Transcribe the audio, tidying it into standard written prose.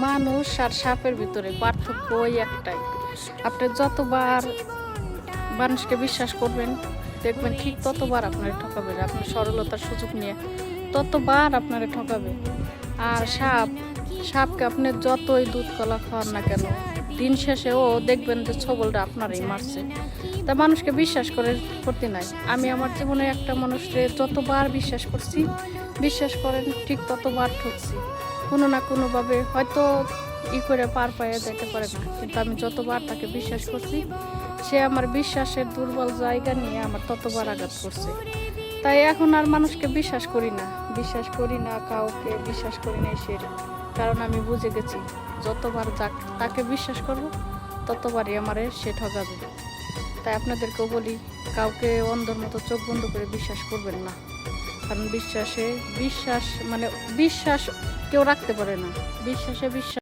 মানুষ আর সাপের ভিতরে পার্থক্য ওই একটাই। আপনি যতবার মানুষকে বিশ্বাস করবেন, দেখবেন ঠিক ততবার আপনারে ঠকাবে। আপনার সরলতার সুযোগ নিয়ে ততবার আপনারে ঠকাবে। আর সাপকে আপনি যতই দুধ কলা খাওয়ান না কেন, দিন শেষে ও দেখবেন যে ছবলটা আপনারই মারছে। তা মানুষকে বিশ্বাস করতে নাই। আমি আমার জীবনে একটা মানুষকে যতবার বিশ্বাস করছি, বিশ্বাস করেন ঠিক ততবার ঠকছি। কোনো না কোনোভাবে হয়তো করে পার পাইয়া যেতে পারে না, কিন্তু আমি যতবার তাকে বিশ্বাস করছি, সে আমার বিশ্বাসের দুর্বল জায়গা নিয়ে আমার ততবার আঘাত করছে। তাই এখন আর মানুষকে বিশ্বাস করি না, কাউকে বিশ্বাস করি না কারণ আমি বুঝে গেছি যতবার তাকে বিশ্বাস করব ততবারই আমারে সে ঠকাবে। তাই আপনাদেরকেও বলি, কাউকে অন্ধের মতো চোখ বন্ধ করে বিশ্বাস করবেন না। কারণ বিশ্বাস মানে বিশ্বাস কেউ রাখতে পারে না। বিশ্বাস